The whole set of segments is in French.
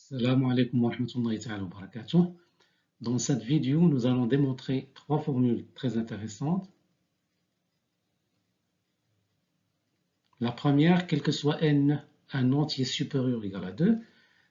Salam alaikum wa rahmatullahi ta'ala wa barakatuh. Dans cette vidéo, nous allons démontrer trois formules très intéressantes. La première, quel que soit n un entier supérieur ou égal à 2,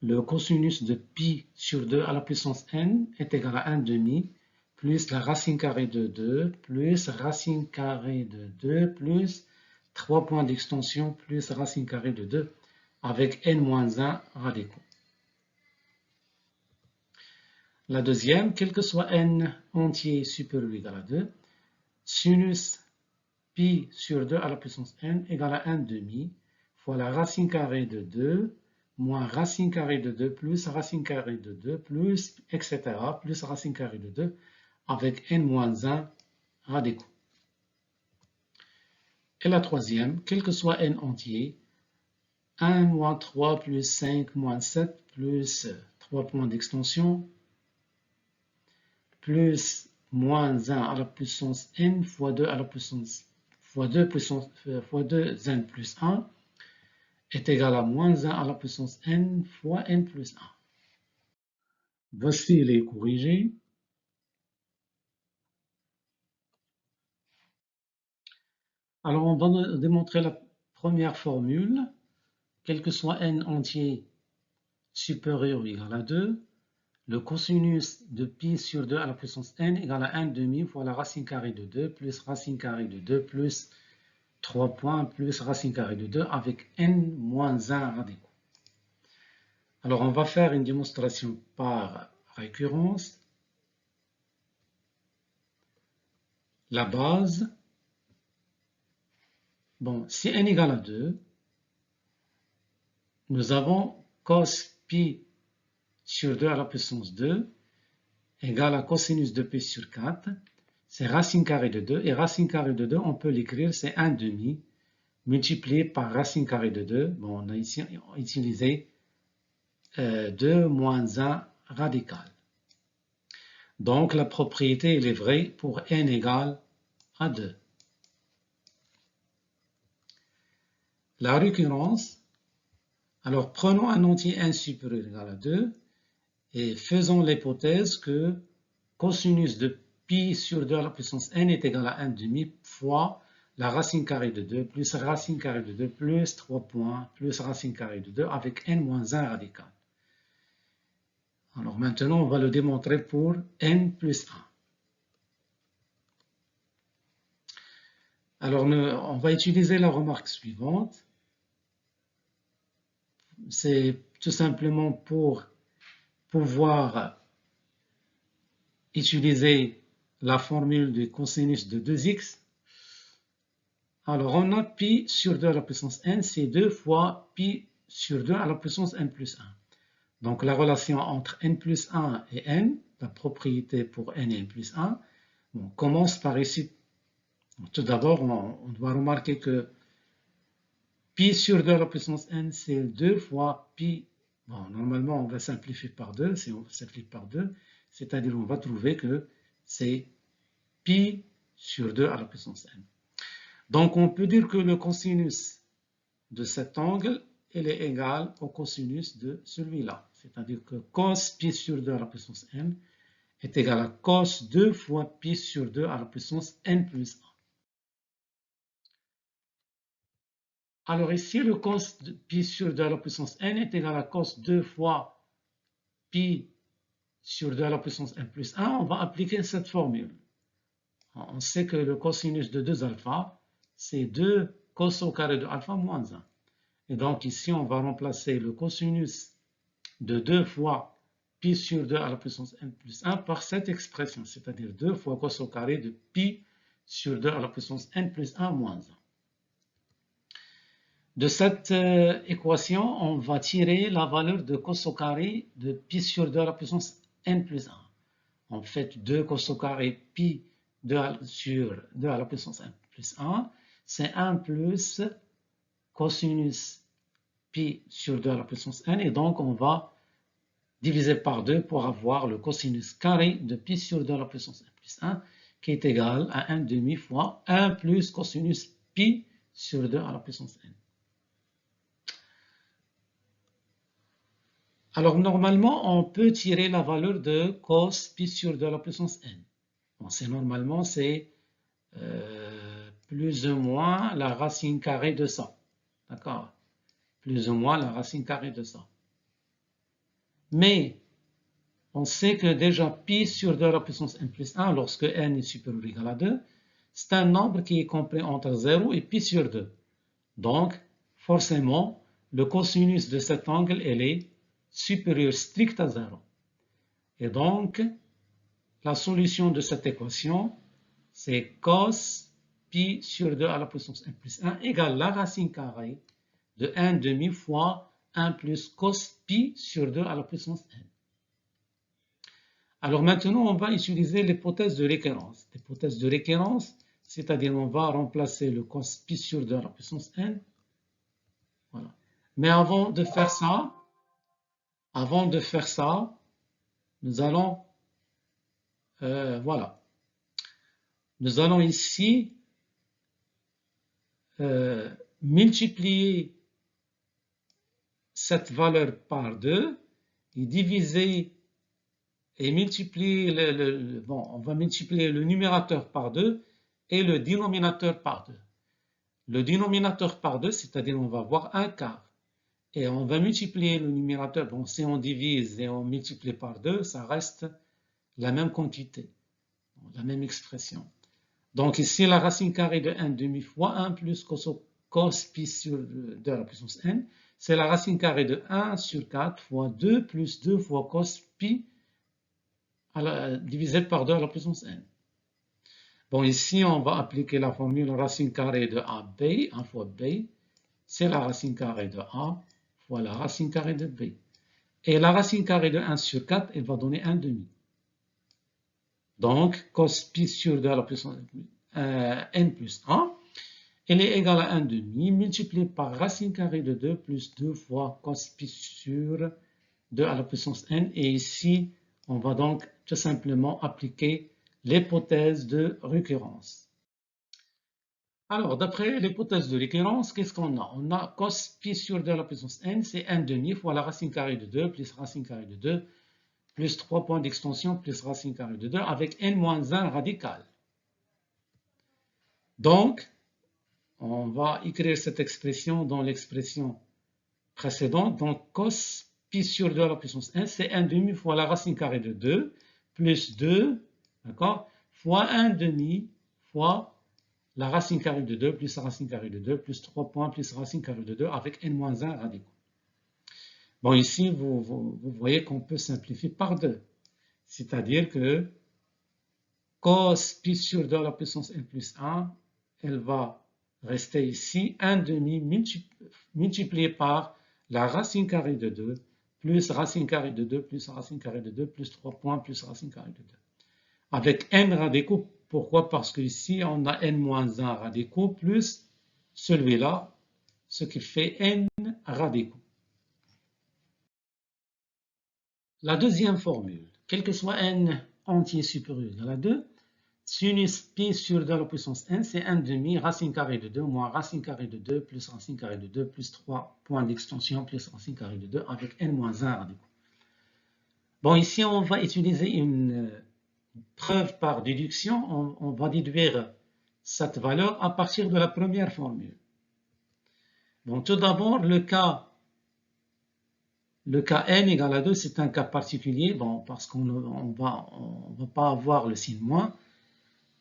le cosinus de pi sur 2 à la puissance n est égal à 1 demi plus la racine carrée de 2 plus racine carrée de 2 plus 3 points d'extension plus racine carrée de 2 avec n-1 radicaux. La deuxième, quel que soit n entier supérieur ou égal à 2, sinus pi sur 2 à la puissance n égale à 1 demi fois la racine carrée de 2 moins racine carrée de 2 plus racine carrée de 2 plus etc. plus racine carrée de 2 avec n-1 radicaux. Et la troisième, quel que soit n entier, 1 moins 3 plus 5 moins 7 plus 3 points d'extension plus moins 1 à la puissance n fois 2 à la puissance fois 2 n plus 1 est égal à moins 1 à la puissance n fois n plus 1. Voici les corrigés. Alors on va démontrer la première formule, quel que soit n entier supérieur ou égal à 2, le cosinus de pi sur 2 à la puissance n égale à 1 demi fois la racine carrée de 2 plus racine carrée de 2 plus 3 points plus racine carrée de 2 avec n moins 1 radicaux. Alors on va faire une démonstration par récurrence. La base, bon, si n égale à 2, nous avons cos pi sur 2 à la puissance 2 égale à cosinus de pi sur 4. C'est racine carrée de 2, et racine carrée de 2, on peut l'écrire, c'est 1 demi, multiplié par racine carrée de 2. Bon, on a ici utilisé 2 moins 1 radical. Donc, la propriété, elle est vraie pour n égale à 2. La récurrence, alors prenons un entier n supérieur ou égal à 2 et faisons l'hypothèse que cosinus de pi sur 2 à la puissance n est égal à 1 demi fois la racine carrée de 2 plus racine carrée de 2 plus 3 points plus racine carrée de 2 avec n moins 1 radical. Alors maintenant, on va le démontrer pour n plus 1. Alors on va utiliser la remarque suivante. C'est tout simplement pour pouvoir utiliser la formule du cosinus de 2x. Alors, on a pi sur 2 à la puissance n, c'est 2 fois pi sur 2 à la puissance n plus 1. Donc, la relation entre n plus 1 et n, la propriété pour n et n plus 1, on commence par ici. Tout d'abord, on doit remarquer que pi sur 2 à la puissance n, c'est 2 fois pi. Bon, normalement, on va simplifier par 2. Si on simplifie par 2, c'est-à-dire on va trouver que c'est pi sur 2 à la puissance n. Donc, on peut dire que le cosinus de cet angle, il est égal au cosinus de celui-là. C'est-à-dire que cos pi sur 2 à la puissance n est égal à cos 2 fois pi sur 2 à la puissance n plus 1. Alors ici, le cos de pi sur 2 à la puissance n est égal à cos 2 fois pi sur 2 à la puissance n plus 1. On va appliquer cette formule. On sait que le cosinus de 2 alpha, c'est 2 cos au carré de alpha moins 1. Et donc ici, on va remplacer le cosinus de 2 fois pi sur 2 à la puissance n plus 1 par cette expression, c'est-à-dire 2 fois cos au carré de pi sur 2 à la puissance n plus 1 moins 1. De cette équation, on va tirer la valeur de cos au carré de pi sur 2 à la puissance n plus 1. En fait, 2 cos au carré pi sur 2 à la puissance n plus 1, c'est 1 plus cosinus pi sur 2 à la puissance n, et donc on va diviser par 2 pour avoir le cosinus carré de pi sur 2 à la puissance n plus 1, qui est égal à 1 demi fois 1 plus cosinus pi sur 2 à la puissance n. Alors, normalement, on peut tirer la valeur de cos pi sur 2 à la puissance n. Bon, normalement, c'est plus ou moins la racine carrée de ça. D'accord? Plus ou moins la racine carrée de ça. Mais, on sait que déjà pi sur 2 à la puissance n plus 1, lorsque n est supérieur ou égal à 2, c'est un nombre qui est compris entre 0 et pi sur 2. Donc, forcément, le cosinus de cet angle, elle est supérieur strict à 0. Et donc, la solution de cette équation, c'est cos pi sur 2 à la puissance n plus 1 égale la racine carrée de 1 demi fois 1 plus cos pi sur 2 à la puissance n. Alors maintenant, on va utiliser l'hypothèse de récurrence. L'hypothèse de récurrence, c'est-à-dire on va remplacer le cos pi sur 2 à la puissance n. Voilà. Mais avant de faire ça, nous allons, voilà. Nous allons ici multiplier cette valeur par 2 et diviser et multiplier on va multiplier le numérateur par 2 et le dénominateur par 2. Le dénominateur par 2, c'est-à-dire on va avoir un quart. Et on va multiplier le numérateur. Bon, si on divise et on multiplie par 2, ça reste la même quantité, la même expression. Donc ici, la racine carrée de 1 demi fois 1 plus cos pi sur 2 à la puissance n, c'est la racine carrée de 1 sur 4 fois 2 plus 2 fois cos pi divisé par 2 à la puissance n. Bon, ici, on va appliquer la formule racine carrée de AB, 1 fois B, c'est la racine carrée de A fois la racine carrée de B. Et la racine carrée de 1 sur 4, elle va donner 1 demi. Donc, cos pi sur 2 à la puissance n plus 1, elle est égale à 1 demi multiplié par racine carrée de 2 plus 2 fois cos pi sur 2 à la puissance n. Et ici, on va donc tout simplement appliquer l'hypothèse de récurrence. Alors, d'après l'hypothèse de récurrence, qu'est-ce qu'on a? On a cos pi sur 2 à la puissance n, c'est 1 demi fois la racine carrée de 2 plus racine carrée de 2 plus 3 points d'extension plus racine carrée de 2 avec n-1 radical. Donc, on va écrire cette expression dans l'expression précédente. Donc, cos pi sur 2 à la puissance n, c'est 1 demi fois la racine carrée de 2 plus 2, d'accord, fois 1 demi fois la racine carrée de 2 plus la racine carrée de 2 plus 3 points plus racine carrée de 2 avec n-1 radicaux. Bon, ici, vous voyez qu'on peut simplifier par 2. C'est-à-dire que cos pi sur 2 à la puissance n plus 1, elle va rester ici 1 demi multiplié par la racine carrée de 2 plus racine carrée de 2 plus racine carrée de 2 plus 3 points plus racine carrée de 2. Avec n radicaux. Pourquoi? Parce qu'ici, on a n-1 radicaux plus celui-là, ce qui fait n radicaux. La deuxième formule, quel que soit n entier supérieur à la 2, sinus pi sur 2 à la puissance n, c'est 1 demi racine carrée de 2 moins racine carrée de 2 plus racine carrée de 2 plus 3 points d'extension plus racine carrée de 2 avec n-1 radicaux. Bon, ici, on va utiliser une preuve par déduction. On va déduire cette valeur à partir de la première formule. Bon, tout d'abord, le cas n égale à 2, c'est un cas particulier, bon, parce qu'on ne va pas avoir le signe moins.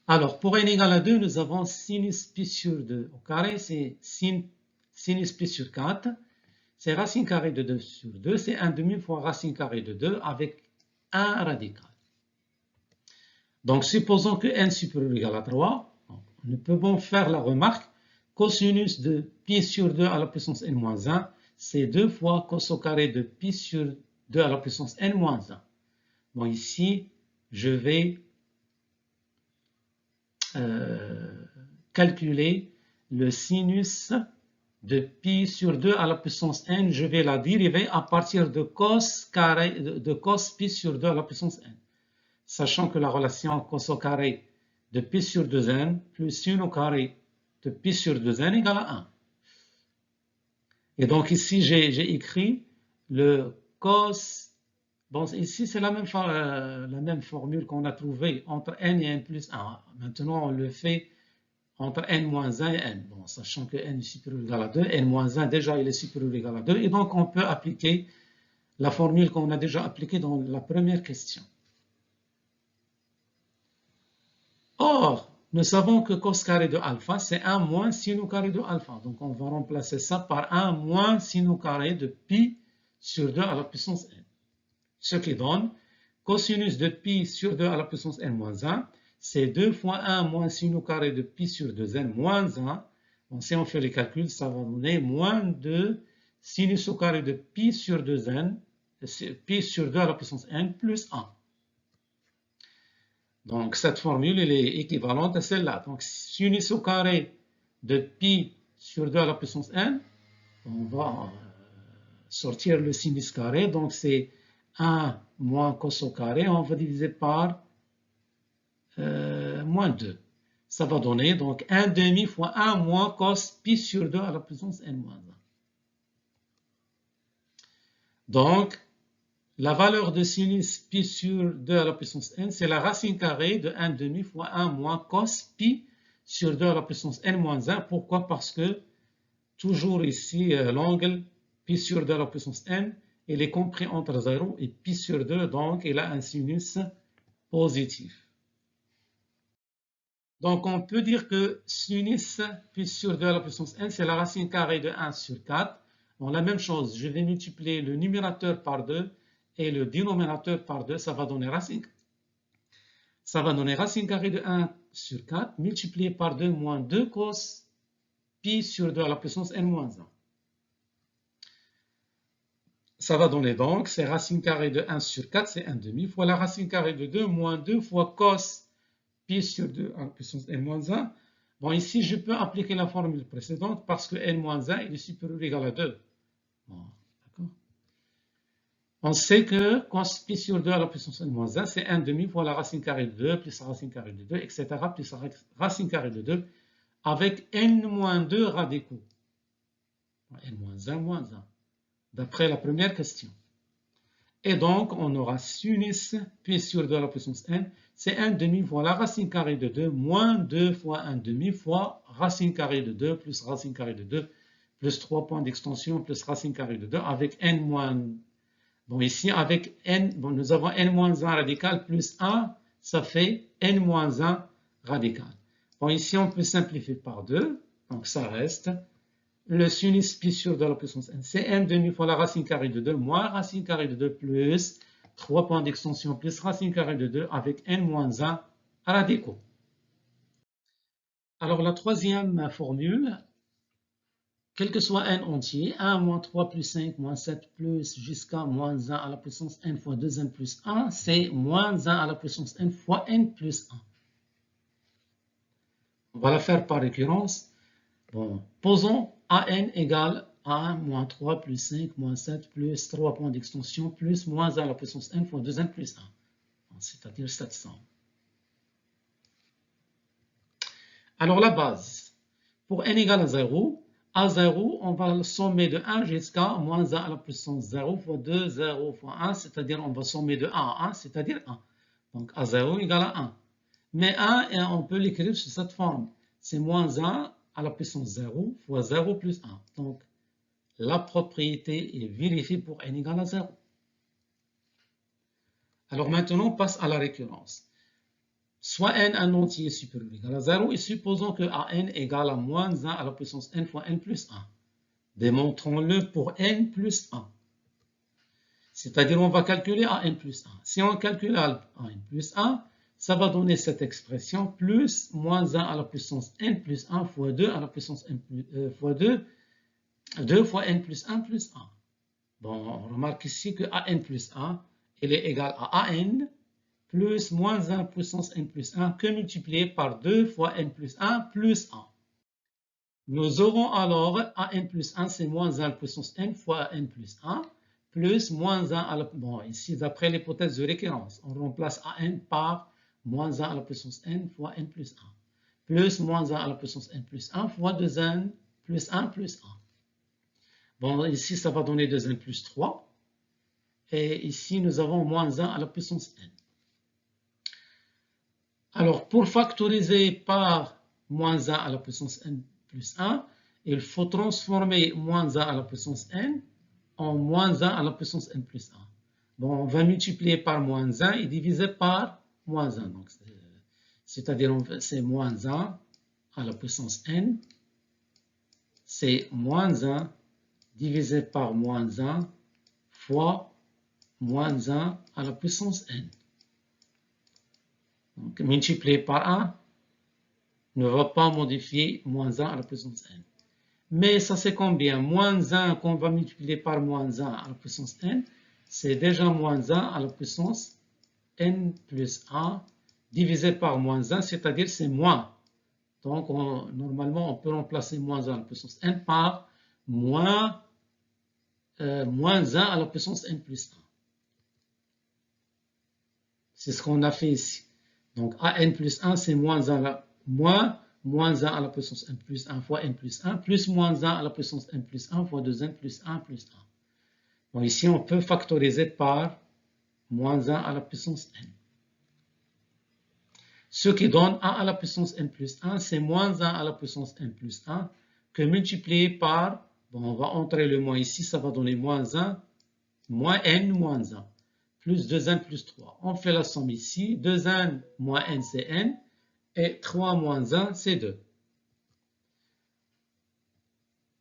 Alors, pour n égale à 2, nous avons sinus pi sur 2 au carré, c'est sinus pi sur 4, c'est racine carrée de 2 sur 2, c'est 1 demi fois racine carrée de 2 avec 1 radical. Donc, supposons que n supérieur ou égal à 3, nous pouvons faire la remarque, cosinus de pi sur 2 à la puissance n-1, c'est 2 fois cos au carré de pi sur 2 à la puissance n-1. Bon, ici, je vais calculer le sinus de pi sur 2 à la puissance n. Je vais la dériver à partir de cos pi sur 2 à la puissance n. Sachant que la relation cos au carré de pi sur 2n plus sin au carré de pi sur 2n égale à 1. Et donc ici, j'ai écrit le cos. Bon, ici, c'est la même formule qu'on a trouvée entre n et n plus 1. Maintenant, on le fait entre n-1 et n. Bon, sachant que n est supérieur ou égal à 2, n-1 déjà il est supérieur ou égal à 2, et donc on peut appliquer la formule qu'on a déjà appliquée dans la première question. Or, nous savons que cos carré de alpha, c'est 1 moins sin au carré de alpha. Donc, on va remplacer ça par 1 moins sin au carré de pi sur 2 à la puissance n. Ce qui donne cosinus de pi sur 2 à la puissance n moins 1, c'est 2 fois 1 moins sin au carré de pi sur 2n moins 1. Donc, si on fait les calculs, ça va donner moins 2 sinus au carré de pi sur 2n, pi sur 2 à la puissance n plus 1. Donc, cette formule elle est équivalente à celle-là. Donc, sinus au carré de pi sur 2 à la puissance n, on va sortir le sinus carré. Donc, c'est 1 moins cos au carré, on va diviser par moins 2. Ça va donner donc 1 demi fois 1 moins cos pi sur 2 à la puissance n moins 1. Donc, la valeur de sinus pi sur 2 à la puissance n, c'est la racine carrée de 1 demi fois 1 moins cos pi sur 2 à la puissance n moins 1. Pourquoi? Parce que, toujours ici, l'angle pi sur 2 à la puissance n, il est compris entre 0 et pi sur 2, donc il a un sinus positif. Donc, on peut dire que sinus pi sur 2 à la puissance n, c'est la racine carrée de 1 sur 4. Bon, la même chose, je vais multiplier le numérateur par 2 et le dénominateur par 2, ça va donner racine. Ça va donner racine carrée de 1 sur 4 multiplié par 2 moins 2 cos pi sur 2 à la puissance n moins 1. Ça va donner donc, c'est racine carrée de 1 sur 4, c'est 1 demi, fois la racine carrée de 2 moins 2 fois cos pi sur 2 à la puissance n moins 1. Bon, ici, je peux appliquer la formule précédente parce que n moins 1 il est supérieur ou égal à 2. Bon, d'accord. On sait que cos pi sur 2 à la puissance n moins 1, c'est 1 demi fois la racine carrée de 2 plus la racine carrée de 2, etc. plus la racine carrée de 2 avec n moins 2 radicaux. n moins 1 moins 1, d'après la première question. Et donc, on aura sinus pi sur 2 à la puissance n, c'est 1 demi fois la racine carrée de 2 moins 2 fois 1 demi fois racine carrée de 2 plus racine carrée de 2 plus 3 points d'extension plus racine carrée de 2 avec n moins. Bon, ici, avec n, bon, nous avons n moins 1 radical plus 1, ça fait n moins 1 radical. Bon, ici, on peut simplifier par 2, donc ça reste le sinus pi sur 2 à la puissance n, c'est n demi fois la racine carrée de 2 moins racine carrée de 2 plus 3 points d'extension plus racine carrée de 2 avec n moins 1 radicaux. Alors, la troisième formule, quel que soit n entier, 1 moins 3 plus 5 moins 7 plus jusqu'à moins 1 à la puissance n fois 2n plus 1, c'est moins 1 à la puissance n fois n plus 1. On va la faire par récurrence. Bon, posons an égale 1 moins 3 plus 5 moins 7 plus 3 points d'extension plus moins 1 à la puissance n fois 2n plus 1, c'est-à-dire 700. Alors la base, pour n égale à 0, à 0, on va le sommer de 1 jusqu'à moins 1 à la puissance 0 fois 2, 0 fois 1, c'est-à-dire on va sommer de 1 à 1, c'est-à-dire 1. Donc à 0 égale à 1. Mais 1, on peut l'écrire sous cette forme. C'est moins 1 à la puissance 0 fois 0 plus 1. Donc la propriété est vérifiée pour n égale à 0. Alors maintenant, on passe à la récurrence. Soit n un entier supérieur ou égal à 0, et supposons que an égale à moins 1 à la puissance n fois n plus 1. Démontrons-le pour n plus 1. C'est-à-dire, on va calculer an plus 1. Si on calcule an plus 1, ça va donner cette expression plus moins 1 à la puissance n plus 1 fois 2 à la puissance n plus, fois 2, 2 fois n plus 1 plus 1. Bon, on remarque ici que an plus 1, il est égal à an plus moins 1 puissance n plus 1 que multiplié par 2 fois n plus 1 plus 1. Nous aurons alors an plus 1, c'est moins 1 puissance n fois n plus 1, plus moins 1 à la... Bon, ici, d'après l'hypothèse de récurrence, on remplace an par moins 1 à la puissance n fois n plus 1, plus moins 1 à la puissance n plus 1 fois 2n plus 1 plus 1. Bon, ici, ça va donner 2n plus 3. Et ici, nous avons moins 1 à la puissance n. Alors, pour factoriser par moins 1 à la puissance n plus 1, il faut transformer moins 1 à la puissance n en moins 1 à la puissance n plus 1. Bon, on va multiplier par moins 1 et diviser par moins 1. C'est-à-dire, c'est moins 1 à la puissance n, c'est moins 1 divisé par moins 1 fois moins 1 à la puissance n. Donc, multiplier par 1 ne va pas modifier moins 1 à la puissance n. Mais ça, c'est combien? Moins 1 qu'on va multiplier par moins 1 à la puissance n, c'est déjà moins 1 à la puissance n plus 1 divisé par moins 1, c'est-à-dire c'est moins. Donc, normalement, on peut remplacer moins 1 à la puissance n par moins 1 à la puissance n plus 1. C'est ce qu'on a fait ici. Donc, à n plus 1, c'est moins 1 à la puissance n plus 1 fois n plus 1, plus moins 1 à la puissance n plus 1 fois 2n plus 1 plus 1. Bon, ici, on peut factoriser par moins 1 à la puissance n. Ce qui donne 1 à la puissance n plus 1, c'est moins 1 à la puissance n plus 1 que multiplié par, bon, on va entrer le moins ici, ça va donner moins 1, moins n moins 1, plus 2n plus 3. On fait la somme ici, 2n moins n c'est n, et 3 moins 1 c'est 2.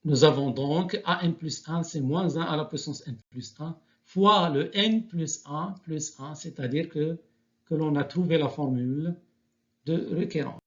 Nous avons donc an plus 1, c'est moins 1 à la puissance n plus 1, fois le n plus 1, c'est-à-dire que l'on a trouvé la formule de requérence.